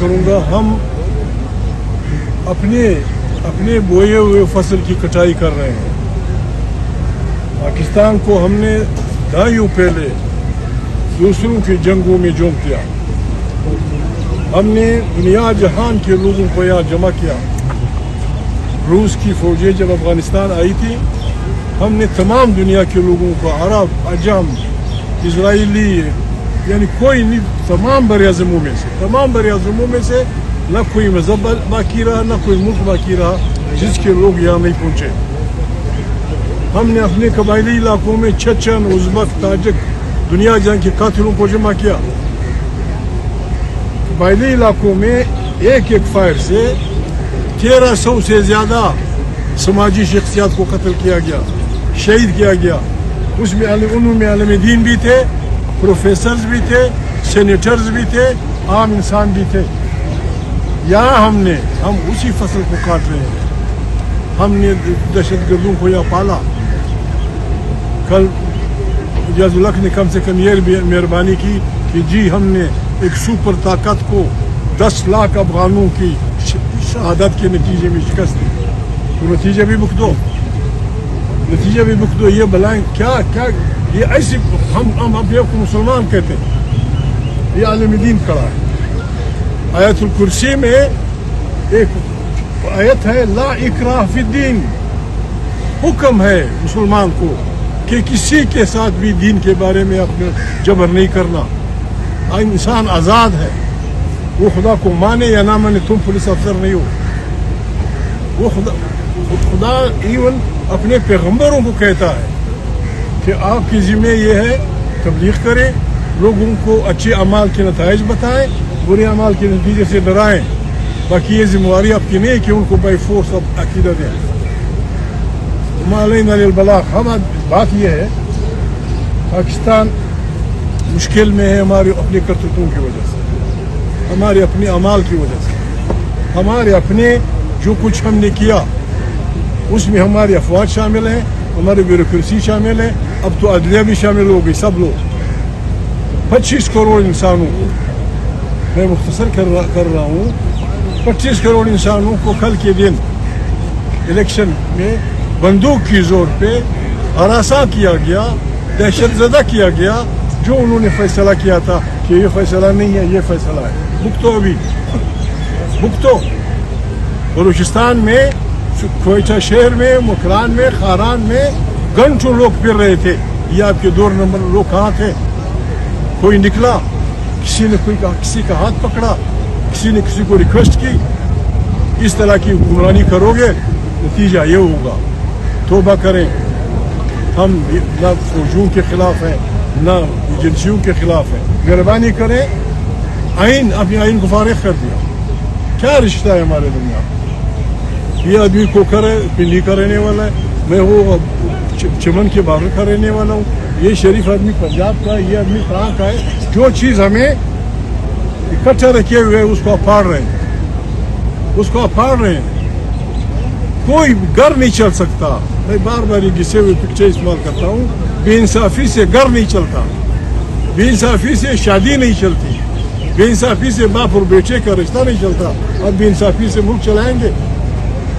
کروں گا. ہم اپنے بوئے ہوئے فصل کی کٹائی کر رہے ہیں. پاکستان کو ہم نے دہائیوں پہلے دوسروں کی جنگوں میں جھونک دیا. ہم نے دنیا جہان کے لوگوں کو یہاں جمع کیا. روس کی فوجیں جب افغانستان آئی تھی ہم نے تمام دنیا کے لوگوں کو عرب عجم اسرائیلی یعنی کوئی نہیں تمام بر اعظموں میں سے نہ کوئی مذہب باقی رہا نہ کوئی ملک باقی رہا جس کے لوگ یہاں نہیں پہنچے. ہم نے اپنے قبائلی علاقوں میں چچن ازبک تاجک دنیا جہاں کے قاتلوں کو جمع کیا. قبائلی علاقوں میں ایک فائر سے 1300 سے زیادہ سماجی شخصیات کو قتل کیا گیا, شہید کیا گیا. اس میں انہوں میں عالم دین بھی تھے, پروفیسرز بھی تھے, سینیٹرز بھی تھے, عام انسان بھی تھے. یہاں ہم اسی فصل کو کاٹ رہے ہیں. ہم نے دہشت گردوں کو یہاں پالا. کل اجاز الحق نے کم سے کم یہ مہربانی کی کہ جی ہم نے ایک سپر طاقت کو 10 لاکھ افغانوں کی شہادت کے نتیجے میں شکست دی. تو نتیجہ بھی بک دو. یہ بلائیں کیا یہ ایسی ہم اپنے آپ کو مسلمان کہتے ہیں. یہ عالم دین کھڑا ہے. آیت الکرسی میں ایک آیت ہے لا اکراہ فی الدین. حکم ہے مسلمان کو کہ کسی کے ساتھ بھی دین کے بارے میں اپنے جبر نہیں کرنا. انسان آزاد ہے. وہ خدا کو مانے یا نہ مانے, تم پولیس افسر نہیں ہو. وہ خدا ایون اپنے پیغمبروں کو کہتا ہے کہ آپ کی ذمہ یہ ہے تبلیغ کریں, لوگوں کو اچھے اعمال کے نتائج بتائیں, برے اعمال کے نتیجے سے ڈرائیں. باقی یہ ذمہ داری آپ کی نہیں کہ ان کو بائی فورس اب عقیدہ دیں. علینا للبلاغ. ہم بات یہ ہے پاکستان مشکل میں ہے ہماری اپنے کرتوتوں کی وجہ سے, ہمارے اپنے اعمال کی وجہ سے, ہمارے اپنے جو کچھ ہم نے کیا اس میں ہماری افواج شامل ہیں, ہماری بیوروکریسی شامل ہے, اب تو عدلیہ بھی شامل ہو گئی. سب لوگ 25 کروڑ انسانوں کو میں مختصر کر رہا ہوں. 25 کروڑ انسانوں کو کل کے دن الیکشن میں بندوق کی زور پہ ہراساں کیا گیا, دہشت زدہ کیا گیا. جو انہوں نے فیصلہ کیا تھا کہ یہ فیصلہ نہیں ہے, یہ فیصلہ ہے. بھگتو بلوچستان میں کوئٹہ شہر میں مکران میں خاران میں گھنٹوں لوگ پھر رہے تھے. یہ آپ کے 2 نمبر لوگ کہاں تھے؟ کوئی نکلا, کسی نے کسی کا ہاتھ پکڑا, کسی نے کسی کو ریکویسٹ کی. اس طرح کی حکمرانی کرو گے نتیجہ یہ ہوگا. توبہ کریں. ہم نہ فوجوں کے خلاف ہیں نہ ایجنسیوں کے خلاف ہیں. مہربانی کریں. اپنے آئین کو فارغ کر دیا. کیا رشتہ ہے ہمارے درمیان؟ یہ آدمی کوکر ہے, پنڈی کا رہنے والا ہے, میں وہ چمن کے بارڈر کا رہنے والا ہوں. یہ شریف آدمی پنجاب کا ہے, یہ آدمی کہاں کا ہے. جو چیز ہمیں اکٹھا رکھے ہوئے اس کو پھاڑ رہے ہیں. کوئی گھر نہیں چل سکتا. میں بار بار یہ گھسے ہوئے پکچر استعمال کرتا ہوں. بے انصافی سے گھر نہیں چلتا, بے انصافی سے شادی نہیں چلتی, بے انصافی سے باپ اور بیٹے کا رشتہ نہیں چلتا. اب بے انصافی سے ملک چلائیں گے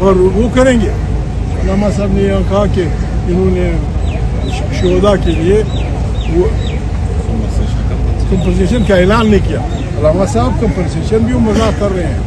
اور وہ کریں گے. علامہ صاحب نے یہاں کہا کہ انہوں نے شہداء کے لیے وہ کمپنسیشن کا اعلان نہیں کیا. علامہ صاحب کمپنسیشن بھی وہ مذاق کر رہے ہیں.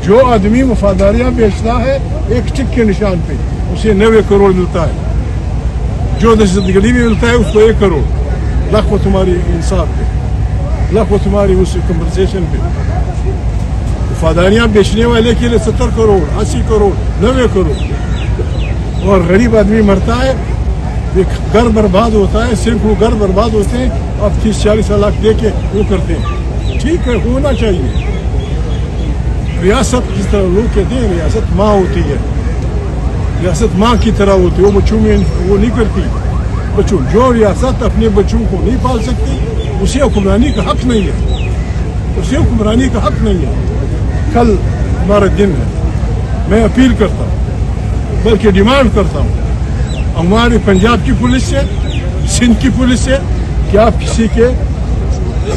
جو آدمی وفاداریاں بیچتا ہے ایک ٹک کے نشان پہ اسے 90 کروڑ ملتا ہے. جو دہشت گردی میں ملتا ہے اس کو 1 کروڑ. لاکھ وہ تمہاری انصاف پہ, لاکھ وہ تمہاری اس کمپنسیشن پہ. وفاداریاں بیچنے والے کے لیے 70 کروڑ 80 کروڑ 90 کروڑ. اور غریب آدمی مرتا ہے, ایک گھر برباد ہوتا ہے, سینکڑوں گھر برباد ہوتے ہیں. اب 30-40 لاکھ دے کے وہ کرتے ہیں. ٹھیک ہے, ہونا چاہیے. ریاست جس طرح لوگ کہتے ہیں ریاست ماں ہوتی ہے, ریاست ماں کی طرح ہوتی ہے. وہ بچوں میں وہ نہیں کرتی. بچوں جو ریاست اپنے بچوں کو نہیں پال سکتی اسے حکمرانی کا حق نہیں ہے, اسے حکمرانی کا حق نہیں ہے. کل ہمارا دن ہے. میں اپیل کرتا ہوں بلکہ ڈیمانڈ کرتا ہوں ہمارے پنجاب کی پولیس سے, سندھ کی پولیس سے کہ آپ کسی کے